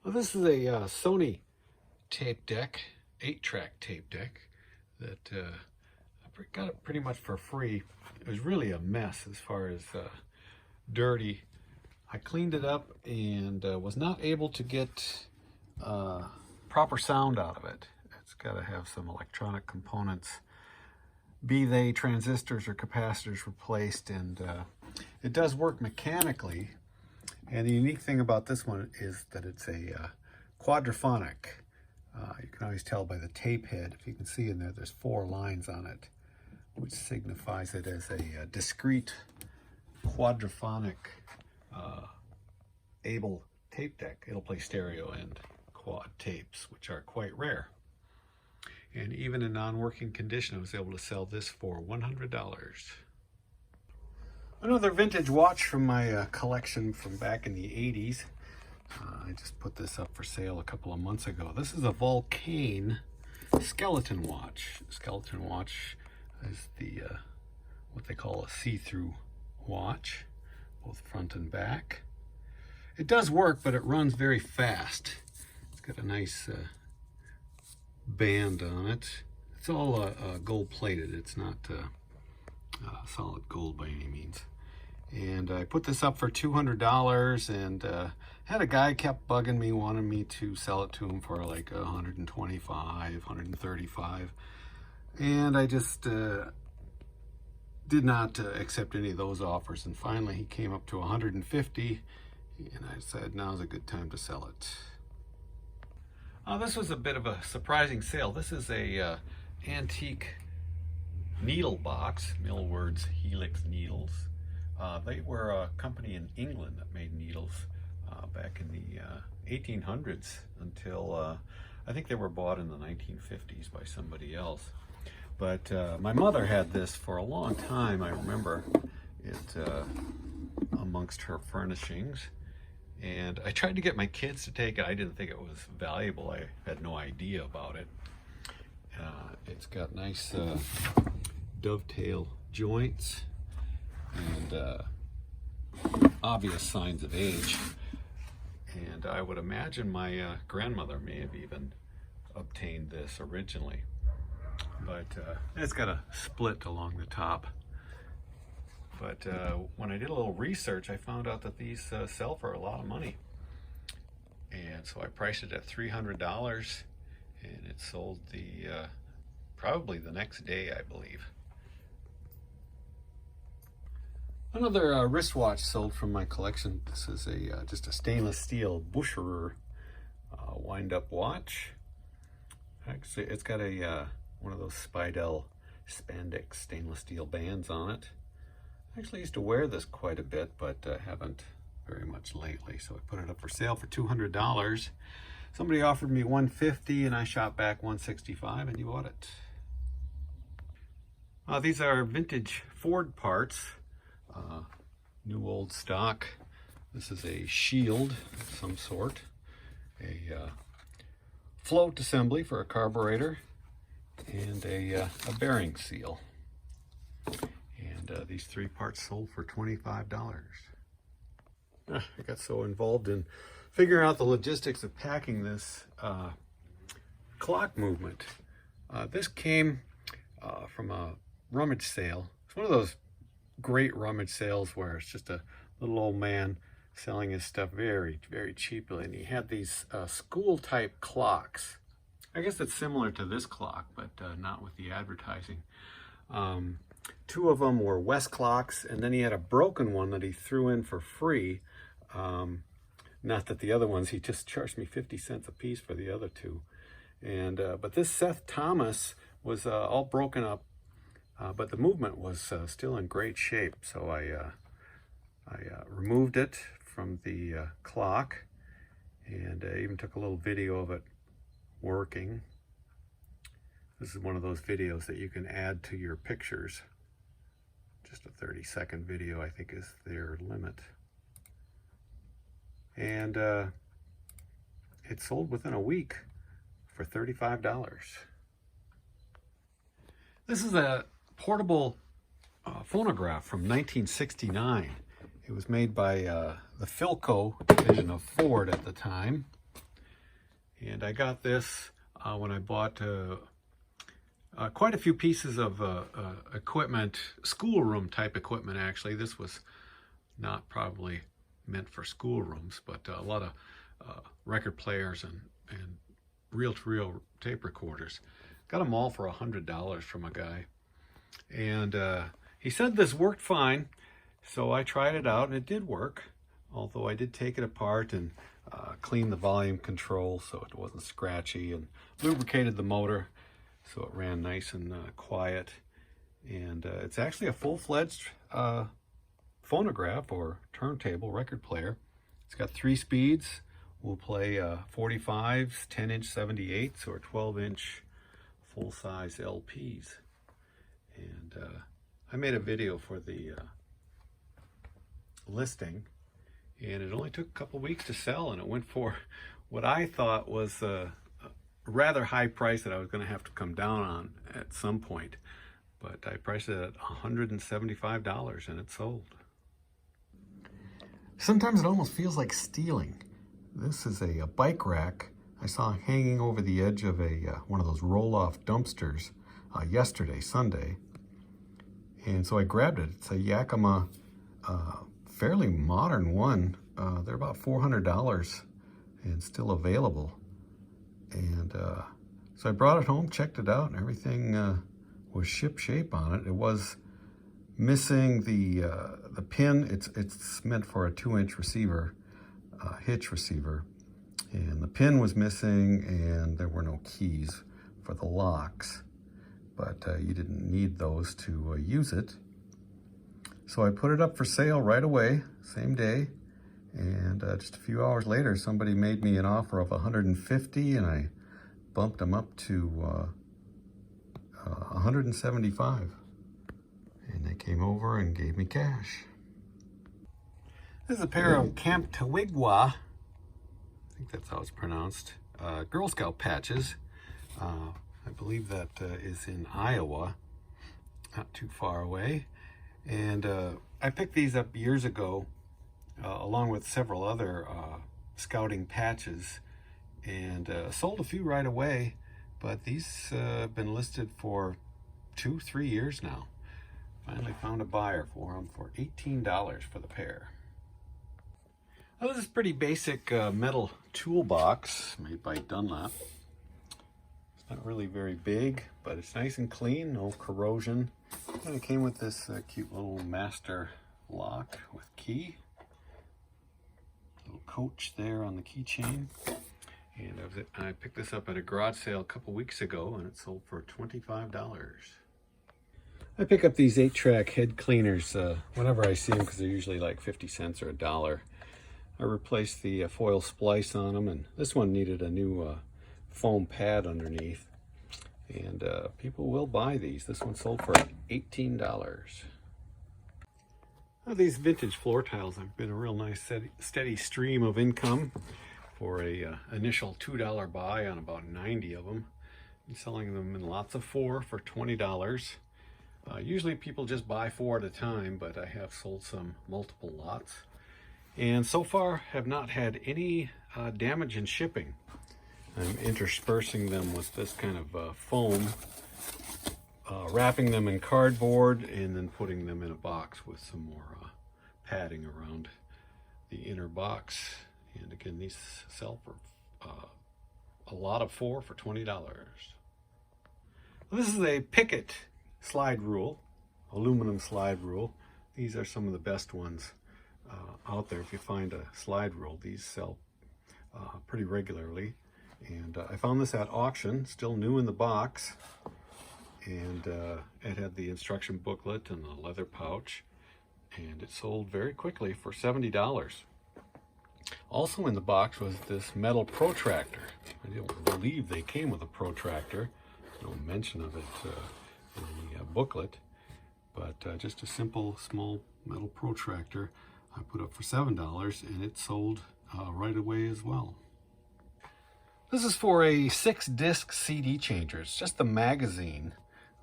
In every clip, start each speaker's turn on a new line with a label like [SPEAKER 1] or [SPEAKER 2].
[SPEAKER 1] Well, this is a Sony tape deck, 8-track tape deck that I got it pretty much for free. It was really a mess as far as dirty. I cleaned it up and was not able to get proper sound out of it. It's got to have some electronic components, be they transistors or capacitors, replaced, and it does work mechanically. And the unique thing about this one is that it's a quadraphonic. You can always tell by the tape head. If you can see in there, there's 4 lines on it, which signifies it as a discrete quadraphonic able tape deck. It'll play stereo and quad tapes, which are quite rare. And even in non-working condition, I was able to sell this for $100. Another vintage watch from my collection from back in the 80s. I just put this up for sale a couple of months ago. This is a Volcano skeleton watch. Skeleton watch is the what they call a see-through watch, both front and back. It does work, but it runs very fast. It's got a nice band on it. It's all gold-plated. It's not solid gold by any means. And I put this up for $200, and had a guy kept bugging me, wanting me to sell it to him for like $125, $135, and I just did not accept any of those offers. And finally he came up to $150, and I said now's a good time to sell it. This was a bit of a surprising sale. This is a antique needle box, Millward's Helix needles. They were a company in England that made needles back in the 1800s until I think they were bought in the 1950s by somebody else. But my mother had this for a long time. I remember it amongst her furnishings. And I tried to get my kids to take it. I didn't think it was valuable. I had no idea about it. It's got nice dovetail joints and obvious signs of age. And I would imagine my grandmother may have even obtained this originally. But it's got a split along the top. But when I did a little research, I found out that these sell for a lot of money. And so I priced it at $300, and it sold probably the next day, I believe. Another wristwatch sold from my collection. This is just a stainless steel Bucherer wind-up watch. Actually, it's got one of those Speidel spandex stainless steel bands on it. I actually used to wear this quite a bit, but haven't very much lately. So I put it up for sale for $200. Somebody offered me $150, and I shot back $165, and he bought it. These are vintage Ford parts. New old stock. This is a shield of some sort, a float assembly for a carburetor, and a bearing seal. And these 3 parts sold for $25. I got so involved in figuring out the logistics of packing this clock movement. This came from a rummage sale. It's one of those great rummage sales where it's just a little old man selling his stuff very, very cheaply. And he had these school type clocks. I guess it's similar to this clock, but not with the advertising. 2 of them were West clocks, and then he had a broken one that he threw in for free. Not that the other ones, he just charged me 50 cents a piece for the other 2. And but this Seth Thomas was all broken up. But the movement was still in great shape, so I removed it from the clock, and even took a little video of it working. This is one of those videos that you can add to your pictures. Just a 30-second video, I think, is their limit. And it sold within a week for $35. This is a portable phonograph from 1969. It was made by the Philco division of Ford at the time. And I got this when I bought quite a few pieces of equipment, schoolroom type equipment actually. This was not probably meant for schoolrooms, but a lot of record players and reel-to-reel tape recorders. Got them all for $100 from a guy. And he said this worked fine, so I tried it out and it did work. Although I did take it apart and clean the volume control so it wasn't scratchy, and lubricated the motor so it ran nice and quiet. And it's actually a full-fledged phonograph or turntable record player. It's got 3 speeds. We'll play 45s, 10-inch 78s, or 12-inch full-size LPs. And I made a video for the listing, and it only took a couple weeks to sell, and it went for what I thought was a rather high price that I was going to have to come down on at some point. But I priced it at $175 and it sold. Sometimes it almost feels like stealing. This is a bike rack I saw hanging over the edge of one of those roll-off dumpsters yesterday, Sunday. And so I grabbed it. It's a Yakima, fairly modern one. They're about $400 and still available. And so I brought it home, checked it out, and everything was ship-shape on it. It was missing the pin. It's meant for a 2-inch receiver, hitch receiver. And the pin was missing, and there were no keys for the locks. But you didn't need those to use it. So I put it up for sale right away, same day. And just a few hours later, somebody made me an offer of $150, and I bumped them up to $175. And they came over and gave me cash. This is a pair of Camp Tawigwa, I think that's how it's pronounced, Girl Scout patches. I believe that is in Iowa, not too far away. And I picked these up years ago, along with several other scouting patches, and sold a few right away, but these have been listed for 2-3 years now. Finally found a buyer for them for $18 for the pair. Well, this is pretty basic metal toolbox made by Dunlop. It's not really very big, but it's nice and clean, no corrosion. And it came with this cute little master lock with key. Little coach there on the keychain. And I picked this up at a garage sale a couple weeks ago, and it sold for $25. I pick up these 8-track head cleaners whenever I see them, because they're usually like 50 cents or $1. I replaced the foil splice on them, and this one needed a new foam pad underneath. And people will buy these. This one sold for $18. Now, these vintage floor tiles have been a real nice steady stream of income for a initial $2 buy on about 90 of them. I'm selling them in lots of 4 for $20. Usually people just buy 4 at a time, but I have sold some multiple lots. And so far have not had any damage in shipping. I'm interspersing them with this kind of foam, wrapping them in cardboard, and then putting them in a box with some more padding around the inner box. And again, these sell for a lot of 4 for $20. This is a picket slide rule, aluminum slide rule. These are some of the best ones out there. If you find a slide rule, these sell pretty regularly. And I found this at auction, still new in the box. And it had the instruction booklet and the leather pouch. And it sold very quickly for $70. Also in the box was this metal protractor. I don't believe they came with a protractor. No mention of it in the booklet. But just a simple, small metal protractor I put up for $7, and it sold right away as well. This is for a 6-disc CD changer. It's just the magazine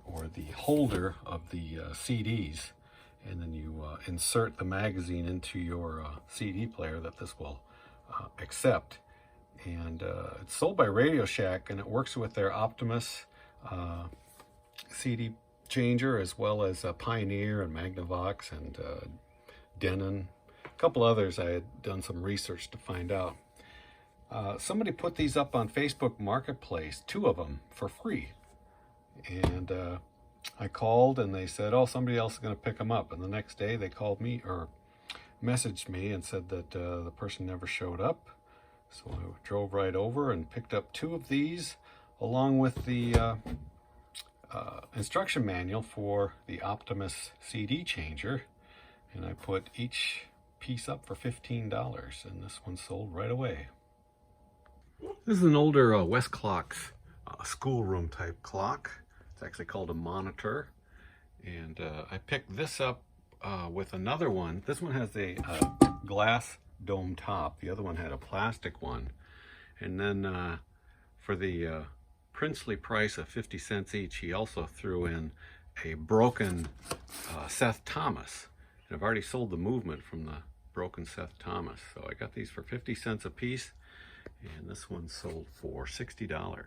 [SPEAKER 1] or the holder of the CDs, and then you insert the magazine into your CD player that this will accept. and it's sold by Radio Shack, and it works with their Optimus CD changer, as well as Pioneer and Magnavox and Denon. A couple others I had done some research to find out. Somebody put these up on Facebook Marketplace, 2 of them, for free. And I called and they said, oh, somebody else is going to pick them up. And the next day they called me or messaged me and said that the person never showed up. So I drove right over and picked up 2 of these, along with the instruction manual for the Optimus CD changer. And I put each piece up for $15, and this one sold right away. This is an older Westclox schoolroom type clock. It's actually called a monitor. And I picked this up with another one. This one has a glass dome top. The other one had a plastic one. And then for the princely price of 50 cents each, he also threw in a broken Seth Thomas. And I've already sold the movement from the broken Seth Thomas. So I got these for 50 cents a piece, and this one sold for $60.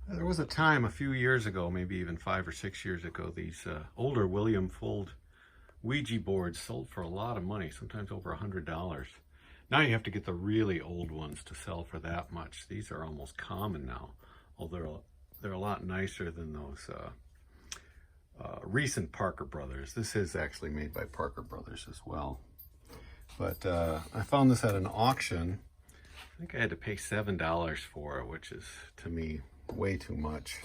[SPEAKER 1] There was a time a few years ago, maybe even 5 or 6 years ago, these older William Fuld Ouija boards sold for a lot of money, sometimes over $100. Now you have to get the really old ones to sell for that much. These are almost common now, although they're a lot nicer than those recent Parker Brothers. This is actually made by Parker Brothers as well. But I found this at an auction. I think I had to pay $7 for it, which is, to me, way too much.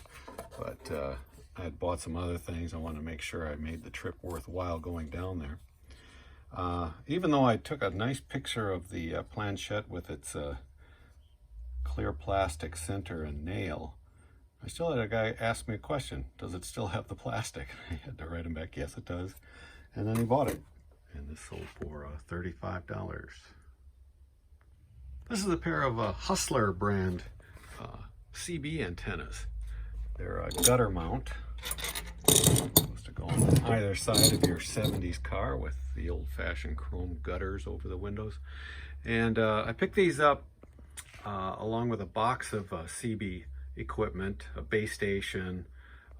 [SPEAKER 1] But I had bought some other things. I wanted to make sure I made the trip worthwhile going down there. Even though I took a nice picture of the planchette with its clear plastic center and nail, I still had a guy ask me a question. Does it still have the plastic? I had to write him back, yes it does. And then he bought it. And this sold for $35. This is a pair of Hustler brand CB antennas. They're a gutter mount. Supposed to go on either side of your 70s car with the old-fashioned chrome gutters over the windows. And I picked these up along with a box of CB equipment, a base station,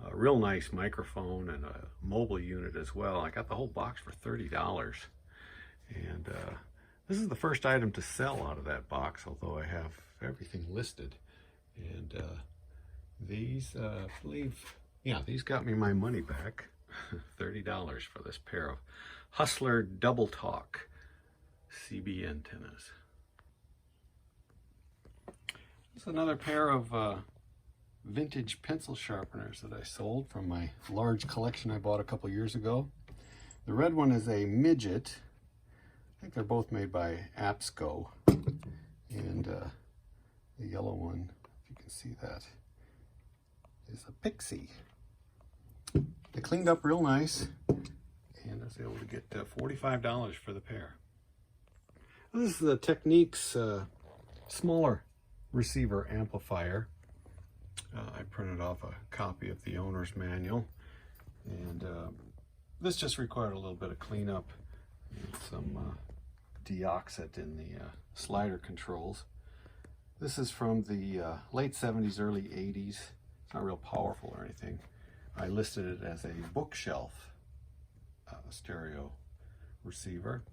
[SPEAKER 1] a real nice microphone, and a mobile unit as well. I got the whole box for $30. And this is the first item to sell out of that box, although I have everything listed. And these, I believe, yeah, these got me my money back. $30 for this pair of Hustler Double Talk CB antennas. This is another pair of vintage pencil sharpeners that I sold from my large collection I bought a couple years ago. The red one is a midget. I think they're both made by Apsco. And the yellow one, if you can see that, is a pixie. They cleaned up real nice, and I was able to get $45 for the pair. This is the Techniques smaller receiver amplifier. I printed off a copy of the owner's manual, and this just required a little bit of cleanup and some deoxit in the slider controls. This is from the late 70s, early 80s. It's not real powerful or anything. I listed it as a bookshelf stereo receiver.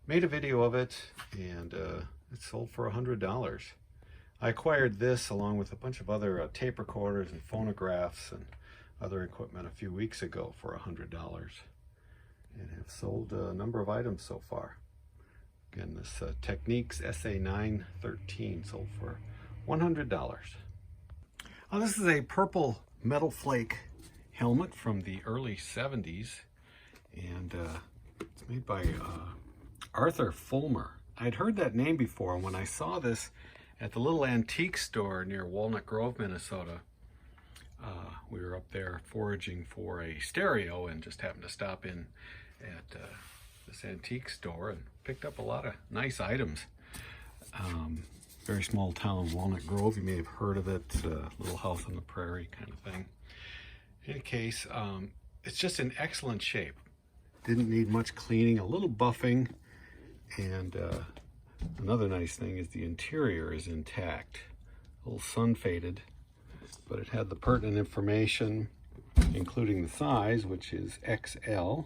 [SPEAKER 1] Made a video of it, and it sold for $100. I acquired this along with a bunch of other tape recorders and phonographs and other equipment a few weeks ago for $100, and have sold a number of items so far. Again, this Techniques SA913 sold for $100. Oh, this is a purple metal flake helmet from the early 70s, and it's made by Arthur Fulmer. I'd heard that name before. When I saw this at the little antique store near Walnut Grove, Minnesota, we were up there foraging for a stereo and just happened to stop in at this antique store and picked up a lot of nice items. Very small town, Walnut Grove. You may have heard of it. Little house on the prairie kind of thing. In any case, it's just in excellent shape. Didn't need much cleaning, a little buffing, and Another nice thing is the interior is intact. A little sun faded, but it had the pertinent information, including the size, which is XL.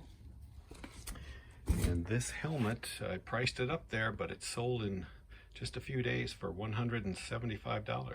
[SPEAKER 1] And this helmet, I priced it up there, but it sold in just a few days for $175.